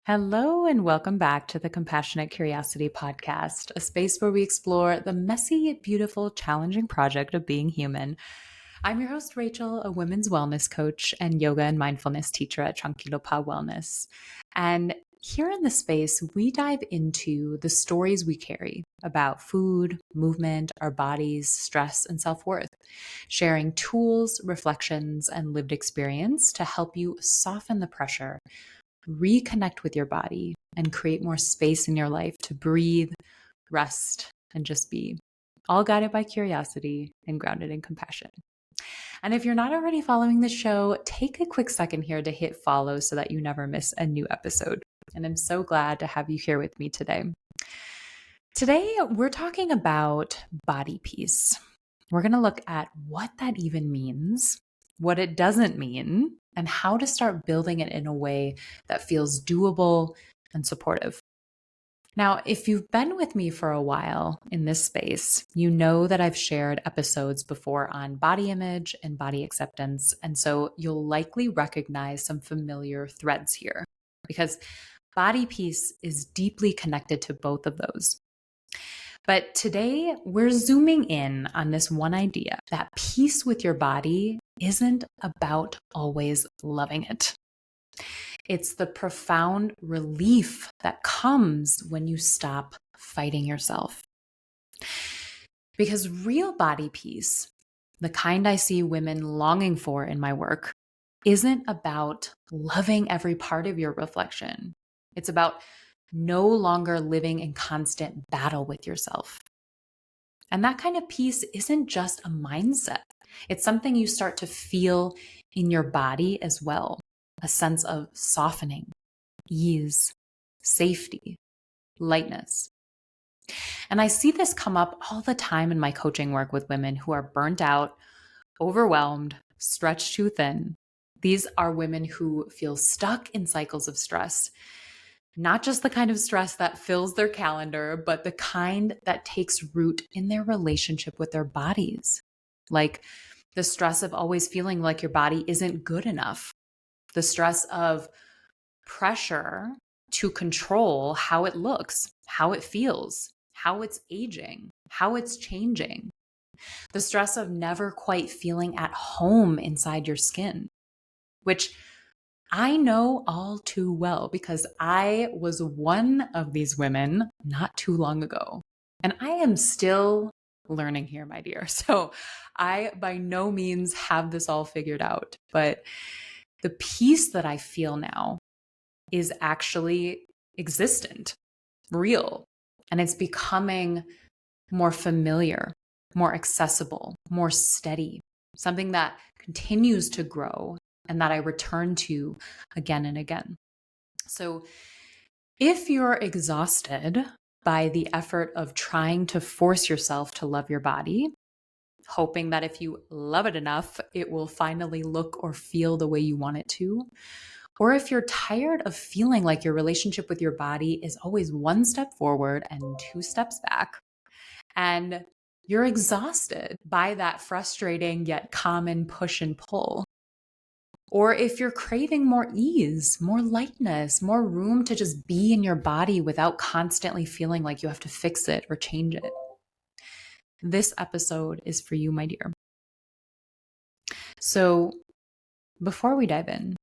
Hello, and welcome back to the Compassionate Curiosity Podcast, a space where we explore the messy, beautiful, challenging project of being human. I'm your host, Rachel, a women's wellness coach and yoga and mindfulness teacher at Tranquilo Pa Wellness. And here in this space, we dive into the stories we carry about food, movement, our bodies, stress, and self worth, sharing tools, reflections, and lived experience to help you soften the pressure, reconnect with your body, and create more space in your life to breathe, rest, and just be. All guided by curiosity and grounded in compassion. And if you're not already following the show, take a quick second here to hit follow so that you never miss a new episode. And I'm so glad to have you here with me today. Today, we're talking about body peace. We're going to look at what that even means, what it doesn't mean, and how to start building it in a way that feels doable and supportive. Now, if you've been with me for a while in this space, you know that I've shared episodes before on body image and body acceptance. And so you'll likely recognize some familiar threads here because body peace is deeply connected to both of those. But today we're zooming in on this one idea that peace with your body isn't about always loving it. It's the profound relief that comes when you stop fighting yourself. Because real body peace, the kind I see women longing for in my work, isn't about loving every part of your reflection. It's about no longer living in constant battle with yourself. And that kind of peace isn't just a mindset. It's something you start to feel in your body as well. A sense of softening, ease, safety, lightness. And I see this come up all the time in my coaching work with women who are burnt out, overwhelmed, stretched too thin. These are women who feel stuck in cycles of stress, not just the kind of stress that fills their calendar, but the kind that takes root in their relationship with their bodies. Like the stress of always feeling like your body isn't good enough, the stress of pressure to control how it looks, how it feels, how it's aging, how it's changing, the stress of never quite feeling at home inside your skin, which I know all too well because I was one of these women not too long ago. And I am still learning here, my dear. So I by no means have this all figured out, but the peace that I feel now is actually existent, real, and it's becoming more familiar, more accessible, more steady, something that continues to grow and that I return to again and again. So if you're exhausted by the effort of trying to force yourself to love your body, hoping that if you love it enough, it will finally look or feel the way you want it to, or if you're tired of feeling like your relationship with your body is always one step forward and two steps back, and you're exhausted by that frustrating yet common push and pull, or if you're craving more ease, more lightness, more room to just be in your body without constantly feeling like you have to fix it or change it, this episode is for you, my dear. So before we dive in,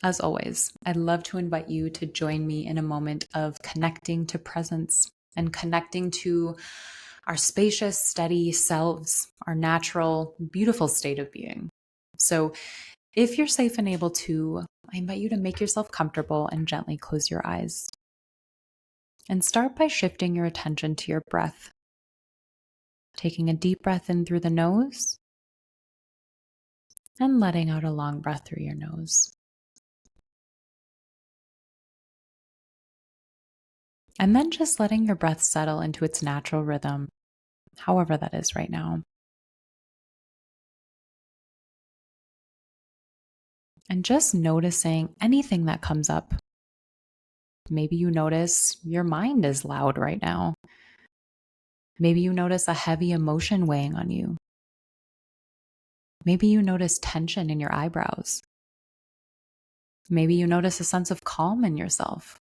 as always, I'd love to invite you to join me in a moment of connecting to presence and connecting to our spacious, steady selves, our natural, beautiful state of being. So if you're safe and able to, I invite you to make yourself comfortable and gently close your eyes. And start by shifting your attention to your breath. Taking a deep breath in through the nose and letting out a long breath through your nose. And then just letting your breath settle into its natural rhythm, however that is right now. And just noticing anything that comes up. Maybe you notice your mind is loud right now. Maybe you notice a heavy emotion weighing on you. Maybe you notice tension in your eyebrows. Maybe you notice a sense of calm in yourself.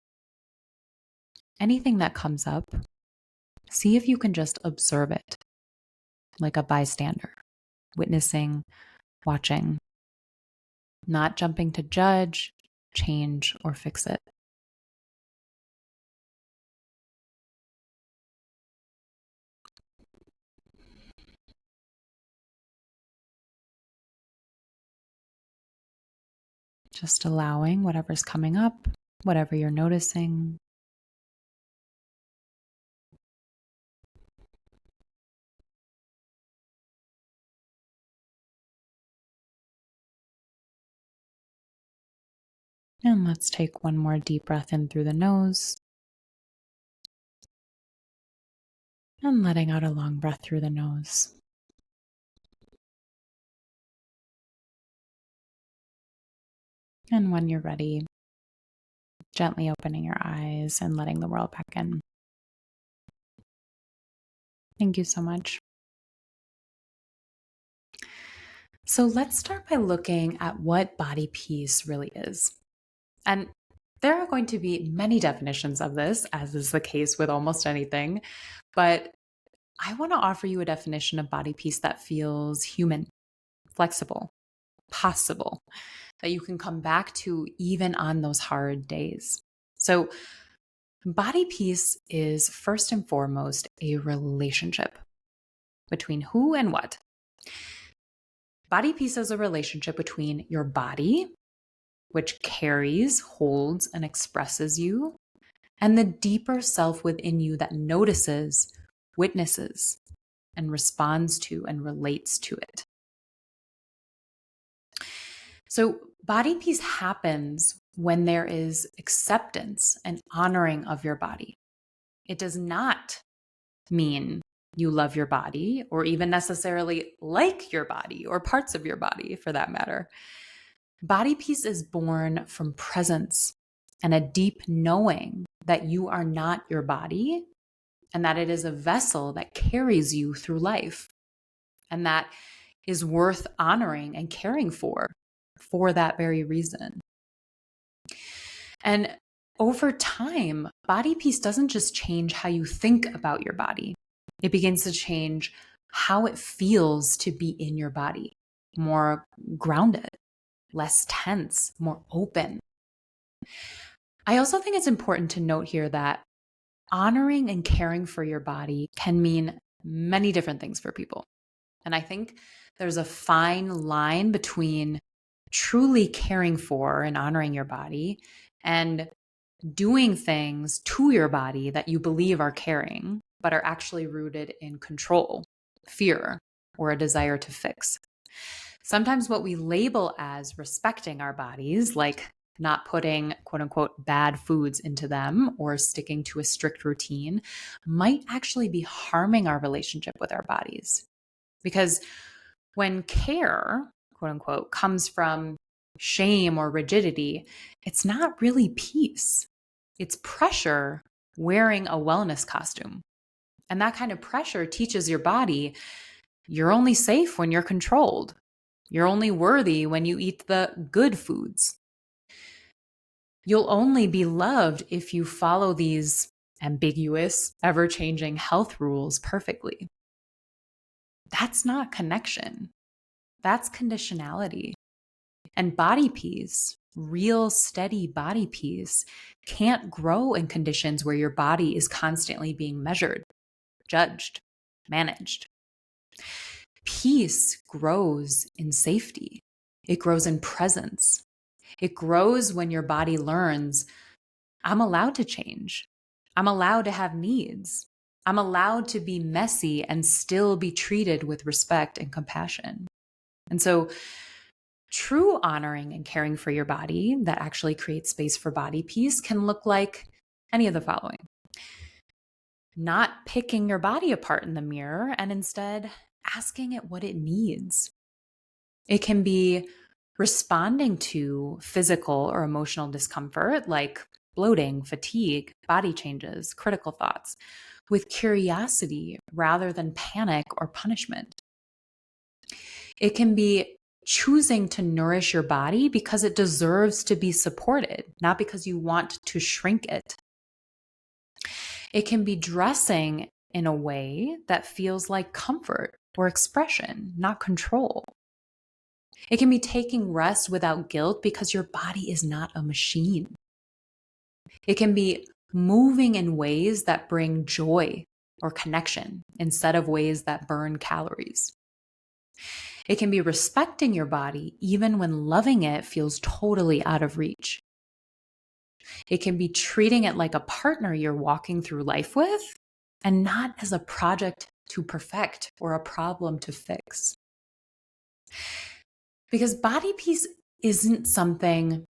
anything that comes up, see if you can just observe it like a bystander, witnessing, watching, not jumping to judge, change, or fix it. Just allowing whatever's coming up, whatever you're noticing. And let's take one more deep breath in through the nose. And letting out a long breath through the nose. And when you're ready, gently opening your eyes and letting the world back in. Thank you so much. So let's start by looking at what body peace really is. And there are going to be many definitions of this, as is the case with almost anything. But I want to offer you a definition of body peace that feels human, flexible, possible, that you can come back to even on those hard days. So, body peace is first and foremost a relationship between who and what. Body peace is a relationship between your body, which carries, holds, and expresses you, and the deeper self within you that notices, witnesses, and responds to and relates to it. So, body peace happens when there is acceptance and honoring of your body. It does not mean you love your body or even necessarily like your body or parts of your body for that matter. Body peace is born from presence and a deep knowing that you are not your body and that it is a vessel that carries you through life and that is worth honoring and caring for that very reason. And over time, body peace doesn't just change how you think about your body. It begins to change how it feels to be in your body, more grounded, less tense, more open. I also think it's important to note here that honoring and caring for your body can mean many different things for people. And I think there's a fine line between truly caring for and honoring your body and doing things to your body that you believe are caring, but are actually rooted in control, fear, or a desire to fix. Sometimes what we label as respecting our bodies, like not putting quote unquote bad foods into them or sticking to a strict routine, might actually be harming our relationship with our bodies. Because when care, quote unquote, comes from shame or rigidity, it's not really peace. It's pressure wearing a wellness costume. And that kind of pressure teaches your body you're only safe when you're controlled. You're only worthy when you eat the good foods. You'll only be loved if you follow these ambiguous, ever-changing health rules perfectly. That's not connection. That's conditionality. And body peace, real steady body peace, can't grow in conditions where your body is constantly being measured, judged, managed. Peace grows in safety. It grows in presence. It grows when your body learns, I'm allowed to change. I'm allowed to have needs. I'm allowed to be messy and still be treated with respect and compassion. And so, true honoring and caring for your body that actually creates space for body peace can look like any of the following. Not picking your body apart in the mirror and instead asking it what it needs. It can be responding to physical or emotional discomfort like bloating, fatigue, body changes, critical thoughts with curiosity rather than panic or punishment. It can be choosing to nourish your body because it deserves to be supported, not because you want to shrink it. It can be dressing in a way that feels like comfort or expression, not control. It can be taking rest without guilt because your body is not a machine. It can be moving in ways that bring joy or connection instead of ways that burn calories. It can be respecting your body even when loving it feels totally out of reach. It can be treating it like a partner you're walking through life with and not as a project to perfect or a problem to fix. Because body peace isn't something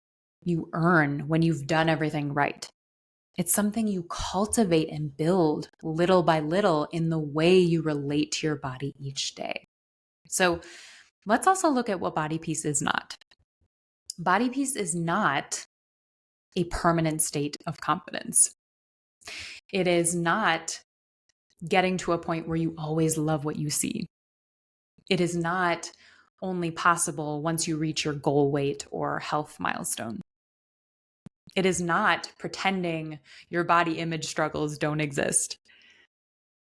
you earn when you've done everything right. It's something you cultivate and build little by little in the way you relate to your body each day. So let's also look at what body peace is not. Body peace is not a permanent state of confidence. It is not getting to a point where you always love what you see. It is not only possible once you reach your goal weight or health milestone. It is not pretending your body image struggles don't exist.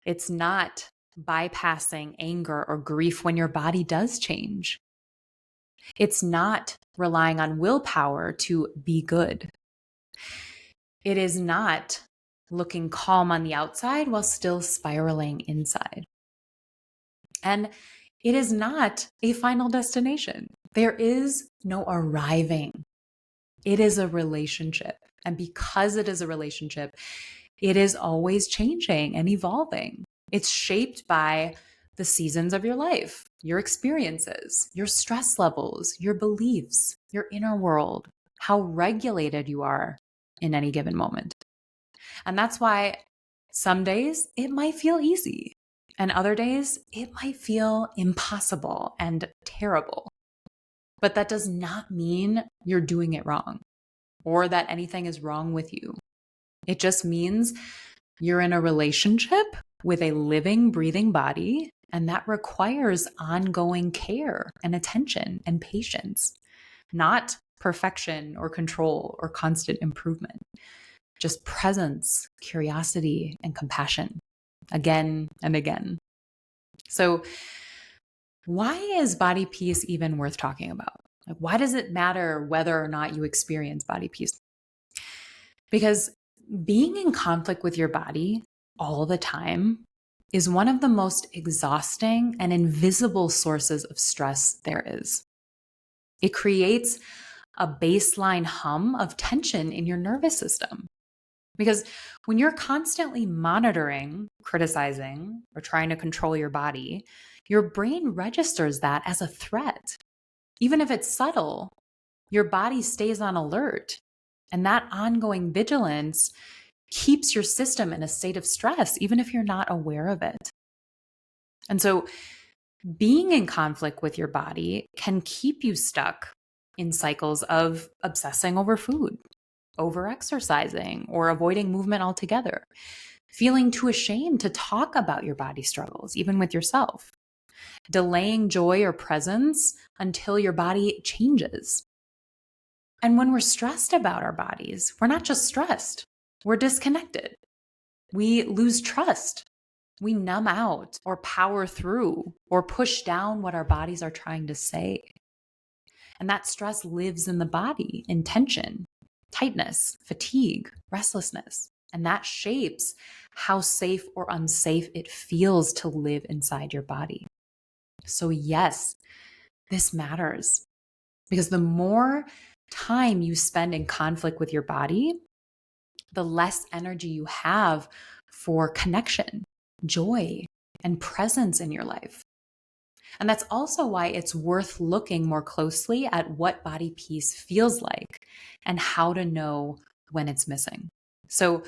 It's not bypassing anger or grief when your body does change. It's not relying on willpower to be good. It is not looking calm on the outside while still spiraling inside. And it is not a final destination. There is no arriving. It is a relationship. And because it is a relationship, it is always changing and evolving. It's shaped by the seasons of your life, your experiences, your stress levels, your beliefs, your inner world, how regulated you are in any given moment. And that's why some days it might feel easy, and other days it might feel impossible and terrible. But that does not mean you're doing it wrong or that anything is wrong with you. It just means you're in a relationship with a living, breathing body, and that requires ongoing care and attention and patience, not perfection or control or constant improvement. Just presence, curiosity, and compassion again and again. So, why is body peace even worth talking about? Like, why does it matter whether or not you experience body peace? Because being in conflict with your body all the time is one of the most exhausting and invisible sources of stress there is. It creates a baseline hum of tension in your nervous system. Because when you're constantly monitoring, criticizing, or trying to control your body, your brain registers that as a threat. Even if it's subtle, your body stays on alert. And that ongoing vigilance keeps your system in a state of stress, even if you're not aware of it. And so being in conflict with your body can keep you stuck in cycles of obsessing over food, over exercising, or avoiding movement altogether, feeling too ashamed to talk about your body struggles, even with yourself, delaying joy or presence until your body changes. And when we're stressed about our bodies, we're not just stressed, we're disconnected. We lose trust. We numb out or power through or push down what our bodies are trying to say. And that stress lives in the body in tension, tightness, fatigue, restlessness. And that shapes how safe or unsafe it feels to live inside your body. So, yes, this matters because the more time you spend in conflict with your body, the less energy you have for connection, joy, and presence in your life. And that's also why it's worth looking more closely at what body peace feels like and how to know when it's missing. So,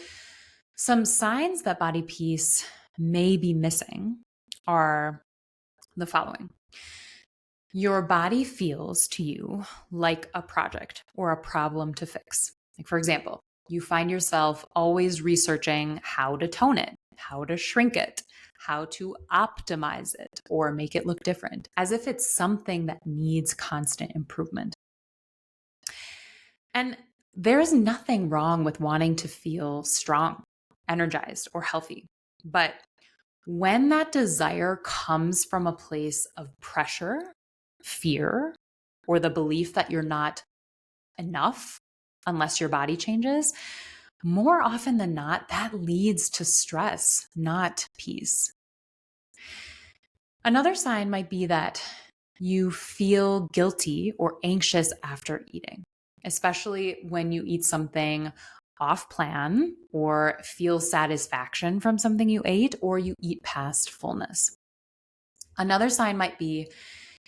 some signs that body peace may be missing are the following. Your body feels to you like a project or a problem to fix. Like, for example, you find yourself always researching how to tone it, how to shrink it, how to optimize it, or make it look different, as if it's something that needs constant improvement. And there's nothing wrong with wanting to feel strong energized, or healthy. But when that desire comes from a place of pressure, fear, or the belief that you're not enough unless your body changes, more often than not, that leads to stress, not peace. Another sign might be that you feel guilty or anxious after eating, especially when you eat something off plan or feel satisfaction from something you ate, or you eat past fullness. Another sign might be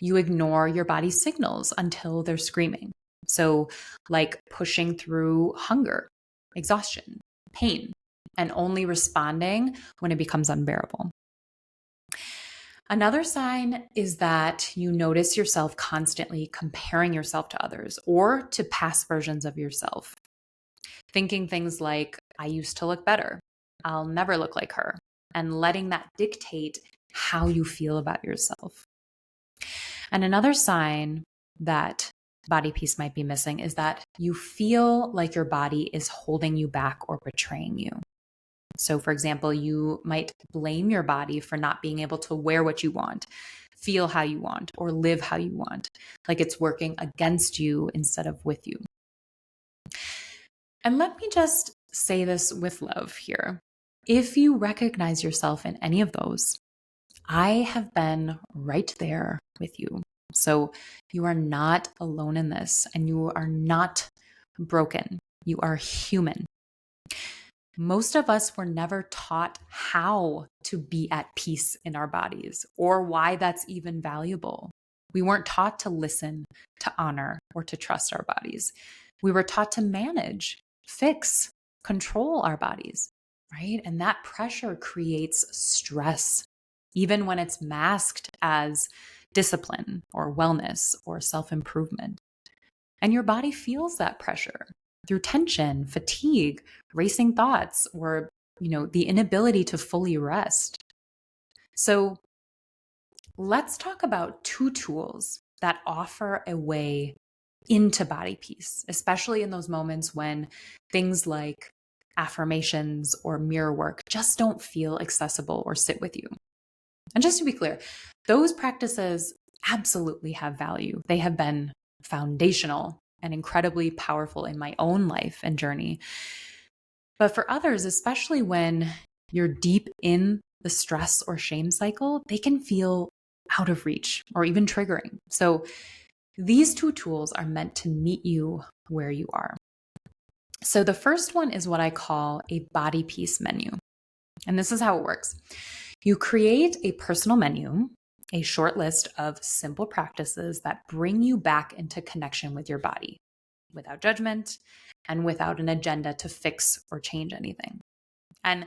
you ignore your body's signals until they're screaming. So, like pushing through hunger, exhaustion, pain, and only responding when it becomes unbearable. Another sign is that you notice yourself constantly comparing yourself to others or to past versions of yourself, thinking things like, I used to look better, I'll never look like her, and letting that dictate how you feel about yourself. And another sign that body peace might be missing is that you feel like your body is holding you back or betraying you. So, for example, you might blame your body for not being able to wear what you want, feel how you want, or live how you want, like it's working against you instead of with you. And let me just say this with love here. If you recognize yourself in any of those, I have been right there with you. So you are not alone in this, and you are not broken. You are human. Most of us were never taught how to be at peace in our bodies or why that's even valuable. We weren't taught to listen, to honor, or to trust our bodies. We were taught to manage, fix, control our bodies, right? And that pressure creates stress, even when it's masked as discipline or wellness or self-improvement. And your body feels that pressure through tension, fatigue, racing thoughts, or the inability to fully rest. So let's talk about two tools that offer a way into body peace, especially in those moments when things like affirmations or mirror work just don't feel accessible or sit with you. And just to be clear, those practices absolutely have value. They have been foundational and incredibly powerful in my own life and journey. But for others, especially when you're deep in the stress or shame cycle, they can feel out of reach or even triggering. So these two tools are meant to meet you where you are. So the first one is what I call a body peace menu. And this is how it works. You create a personal menu, a short list of simple practices that bring you back into connection with your body without judgment and without an agenda to fix or change anything. And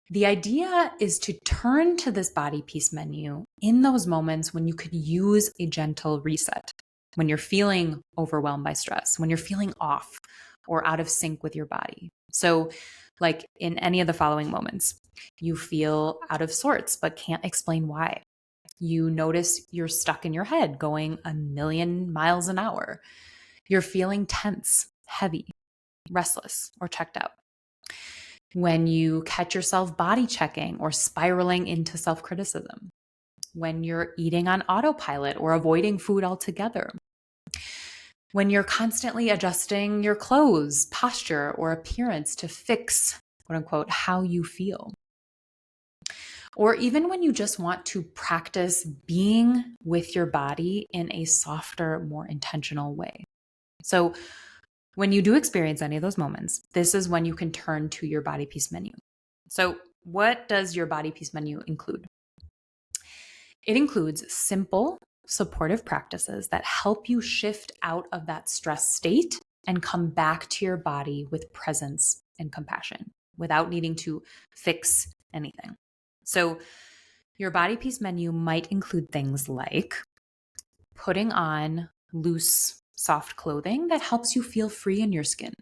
the idea is to turn to this body peace menu in those moments when you could use a gentle reset, when you're feeling overwhelmed by stress, when you're feeling off or out of sync with your body. So, like in any of the following moments, you feel out of sorts but can't explain why. You notice you're stuck in your head going a million miles an hour. You're feeling tense, heavy, restless, or checked out. When you catch yourself body checking or spiraling into self-criticism. When you're eating on autopilot or avoiding food altogether. When you're constantly adjusting your clothes, posture, or appearance to fix, quote unquote, how you feel. Or even when you just want to practice being with your body in a softer, more intentional way. So when you do experience any of those moments, this is when you can turn to your body peace menu. So what does your body peace menu include? It includes simple, supportive practices that help you shift out of that stress state and come back to your body with presence and compassion without needing to fix anything. So your body peace menu might include things like putting on loose, soft clothing that helps you feel free in your skin.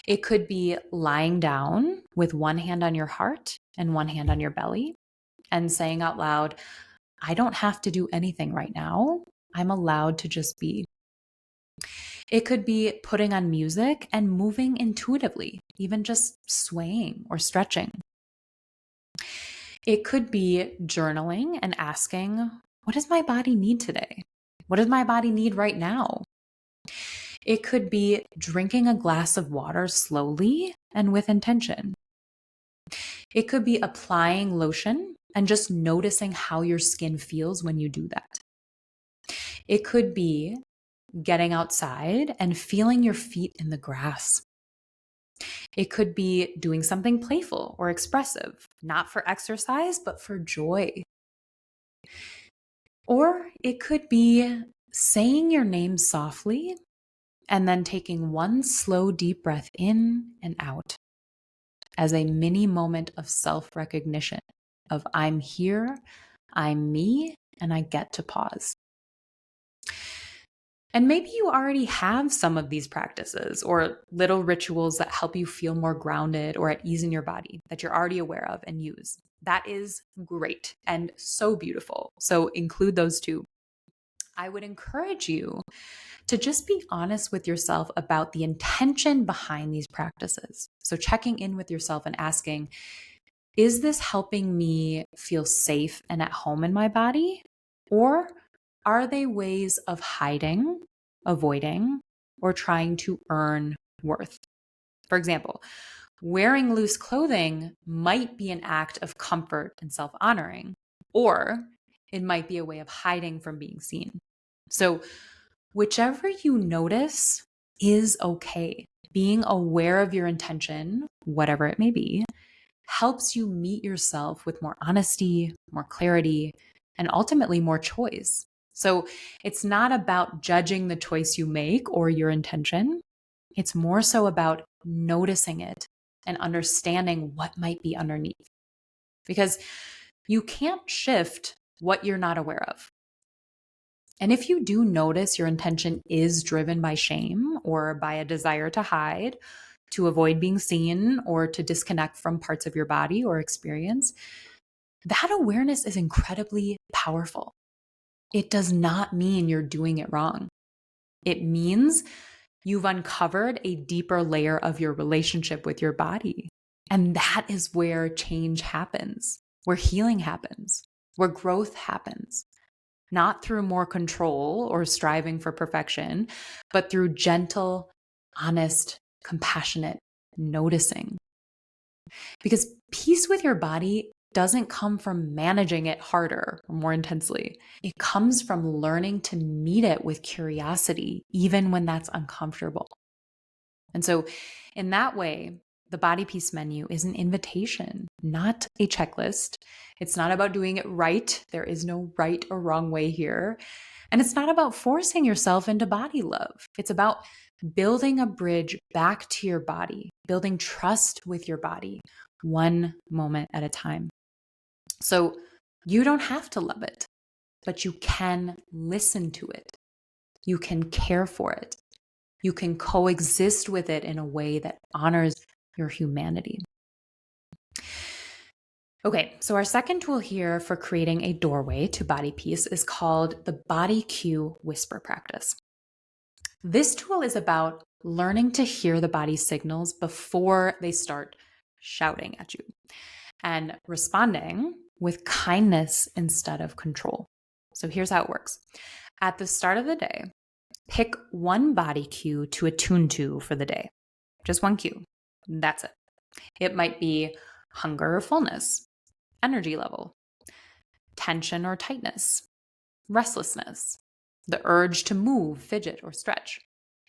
It could be lying down with one hand on your heart and one hand on your belly and saying out loud, I don't have to do anything right now. I'm allowed to just be. It could be putting on music and moving intuitively, even just swaying or stretching. It could be journaling and asking, what does my body need today? What does my body need right now? It could be drinking a glass of water slowly and with intention. It could be applying lotion and just noticing how your skin feels when you do that. It could be getting outside and feeling your feet in the grass. It could be doing something playful or expressive, not for exercise, but for joy. Or it could be saying your name softly and then taking one slow, deep breath in and out as a mini moment of self-recognition of I'm here, I'm me, and I get to pause. And maybe you already have some of these practices or little rituals that help you feel more grounded or at ease in your body that you're already aware of and use. That is great and so beautiful. So include those too. I would encourage you to just be honest with yourself about the intention behind these practices. So checking in with yourself and asking, is this helping me feel safe and at home in my body? Or are they ways of hiding, avoiding, or trying to earn worth? For example, wearing loose clothing might be an act of comfort and self-honoring, or it might be a way of hiding from being seen. So whichever you notice is okay. Being aware of your intention, whatever it may be, helps you meet yourself with more honesty, more clarity, and ultimately more choice. So it's not about judging the choice you make or your intention. It's more so about noticing it and understanding what might be underneath. Because you can't shift what you're not aware of. And if you do notice your intention is driven by shame or by a desire to hide, to avoid being seen, or to disconnect from parts of your body or experience, that awareness is incredibly powerful. It does not mean you're doing it wrong. It means you've uncovered a deeper layer of your relationship with your body. And that is where change happens, where healing happens, where growth happens. Not through more control or striving for perfection, but through gentle, honest, compassionate noticing. Because peace with your body doesn't come from managing it harder or more intensely. It comes from learning to meet it with curiosity, even when that's uncomfortable. And so, in that way, the body peace menu is an invitation, not a checklist. It's not about doing it right. There is no right or wrong way here. And it's not about forcing yourself into body love. It's about building a bridge back to your body, building trust with your body, one moment at a time. So you don't have to love it, but you can listen to it. You can care for it. You can coexist with it in a way that honors your humanity. Okay, so our second tool here for creating a doorway to body peace is called the Body Cue Whisper Practice. This tool is about learning to hear the body's signals before they start shouting at you and responding with kindness instead of control. So here's how it works. At the start of the day, pick one body cue to attune to for the day. Just one cue. That's it. It might be hunger or fullness, energy level, tension or tightness, restlessness, the urge to move, fidget, or stretch.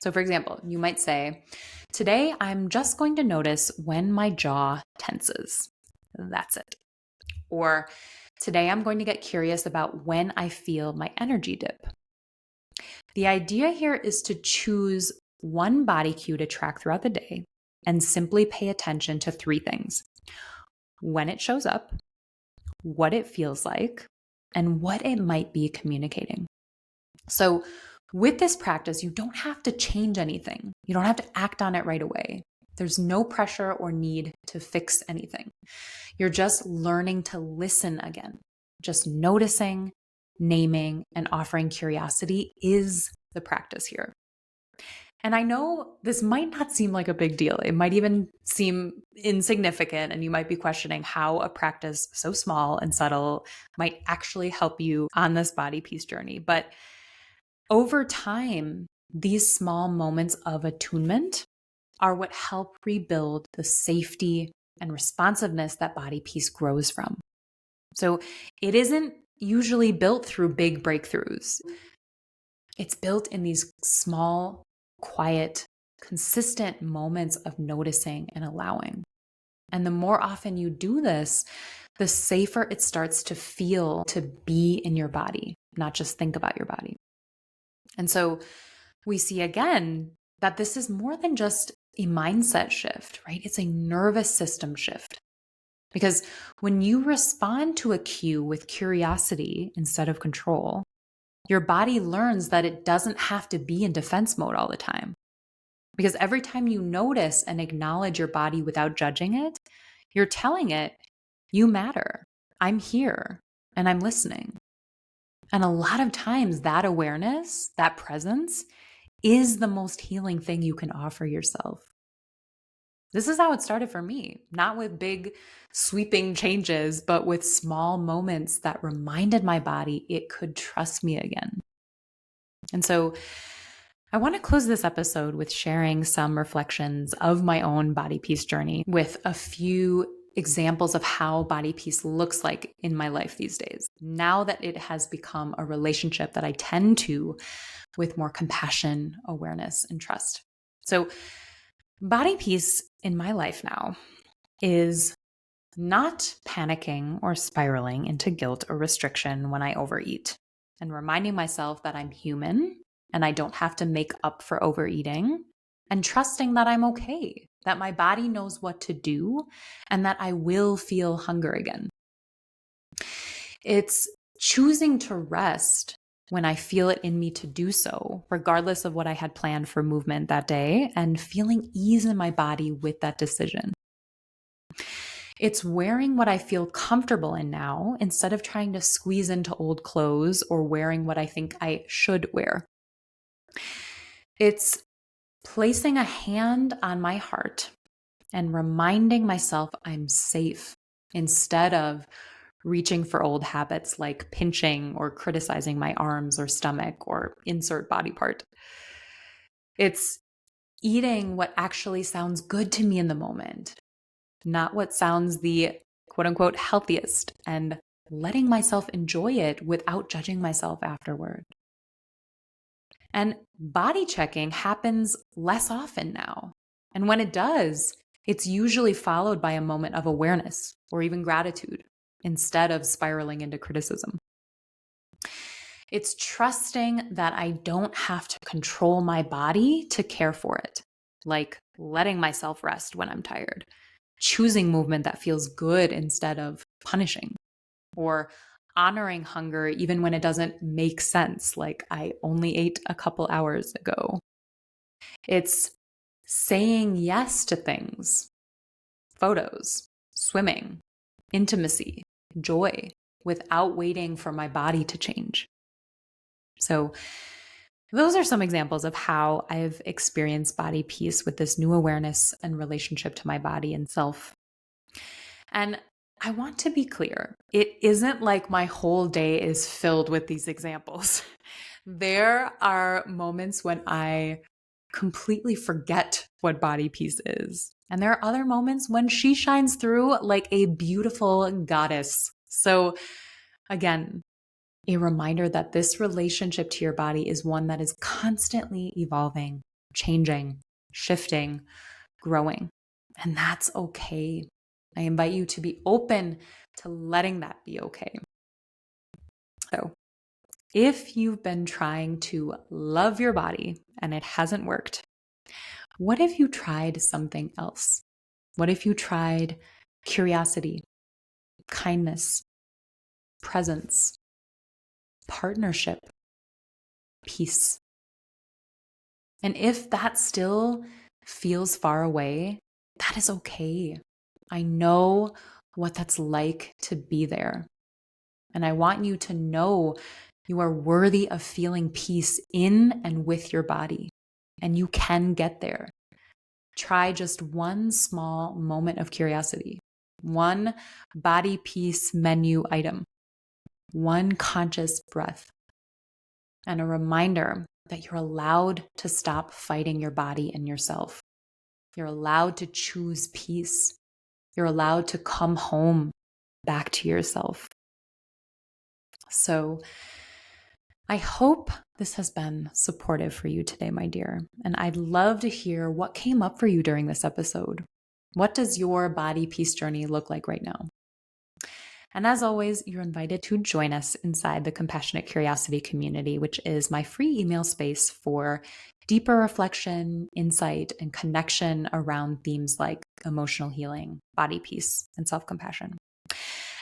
So, for example, you might say, today I'm just going to notice when my jaw tenses. That's it. Or today I'm going to get curious about when I feel my energy dip. The idea here is to choose one body cue to track throughout the day and simply pay attention to three things: when it shows up, what it feels like, and what it might be communicating. So with this practice, you don't have to change anything. You don't have to act on it right away. There's no pressure or need to fix anything. You're just learning to listen again. Just noticing, naming, and offering curiosity is the practice here. And I know this might not seem like a big deal. It might even seem insignificant, and you might be questioning how a practice so small and subtle might actually help you on this body peace journey. But over time, these small moments of attunement are what help rebuild the safety and responsiveness that body peace grows from. So it isn't usually built through big breakthroughs. It's built in these small, quiet, consistent moments of noticing and allowing. And the more often you do this, the safer it starts to feel to be in your body, not just think about your body. And so we see again that this is more than just a mindset shift, right? It's a nervous system shift. Because when you respond to a cue with curiosity instead of control, your body learns that it doesn't have to be in defense mode all the time. Because every time you notice and acknowledge your body without judging it, you're telling it, you matter. I'm here and I'm listening. And a lot of times that awareness, that presence, is the most healing thing you can offer yourself. This is how it started for me, not with big sweeping changes, but with small moments that reminded my body it could trust me again. And so I want to close this episode with sharing some reflections of my own body peace journey with a few examples of how body peace looks like in my life these days, now that it has become a relationship that I tend to with more compassion, awareness, and trust. So, body peace in my life now is not panicking or spiraling into guilt or restriction when I overeat, and reminding myself that I'm human and I don't have to make up for overeating, and trusting that I'm okay, that my body knows what to do, and that I will feel hunger again. It's choosing to rest when I feel it in me to do so, regardless of what I had planned for movement that day, and feeling ease in my body with that decision. It's wearing what I feel comfortable in now instead of trying to squeeze into old clothes or wearing what I think I should wear. It's placing a hand on my heart and reminding myself I'm safe instead of reaching for old habits like pinching or criticizing my arms or stomach or insert body part. It's eating what actually sounds good to me in the moment, not what sounds the quote unquote healthiest, and letting myself enjoy it without judging myself afterward. And body checking happens less often now. And when it does, it's usually followed by a moment of awareness or even gratitude instead of spiraling into criticism. It's trusting that I don't have to control my body to care for it, like letting myself rest when I'm tired, choosing movement that feels good instead of punishing, or honoring hunger even when it doesn't make sense, like I only ate a couple hours ago. It's saying yes to things, photos, swimming, intimacy, joy, without waiting for my body to change. So, those are some examples of how I've experienced body peace with this new awareness and relationship to my body and self. And I want to be clear, it isn't like my whole day is filled with these examples. There are moments when I completely forget what body peace is. And there are other moments when she shines through like a beautiful goddess. So, again, a reminder that this relationship to your body is one that is constantly evolving, changing, shifting, growing. And that's okay. I invite you to be open to letting that be okay. So, if you've been trying to love your body and it hasn't worked, what if you tried something else? What if you tried curiosity, kindness, presence, partnership, peace? And if that still feels far away, that is okay. I know what that's like to be there. And I want you to know you are worthy of feeling peace in and with your body. and you can get there. Try just one small moment of curiosity, one body piece menu item, one conscious breath, and a reminder that you're allowed to stop fighting your body and yourself. You're allowed to choose peace. You're allowed to come home back to yourself. So I hope this has been supportive for you today, my dear. And I'd love to hear what came up for you during this episode. What does your body peace journey look like right now? And as always, you're invited to join us inside the Compassionate Curiosity community, which is my free email space for deeper reflection, insight, and connection around themes like emotional healing, body peace, and self-compassion.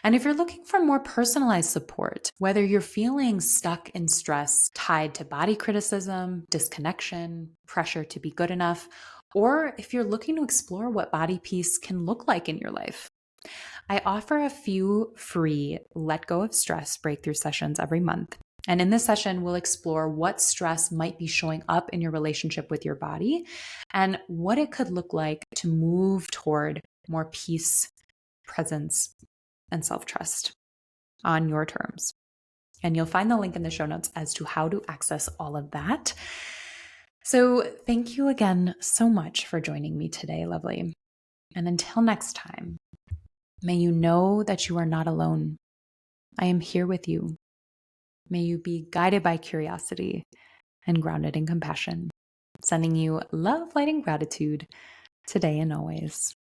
And if you're looking for more personalized support, whether you're feeling stuck in stress tied to body criticism, disconnection, pressure to be good enough, or if you're looking to explore what body peace can look like in your life, I offer a few free Let Go of Stress breakthrough sessions every month. And in this session, we'll explore what stress might be showing up in your relationship with your body and what it could look like to move toward more peace, presence, and self-trust on your terms. And you'll find the link in the show notes as to how to access all of that. So thank you again so much for joining me today, lovely. And until next time, may you know that you are not alone. I am here with you. May you be guided by curiosity and grounded in compassion, sending you love, light, and gratitude today and always.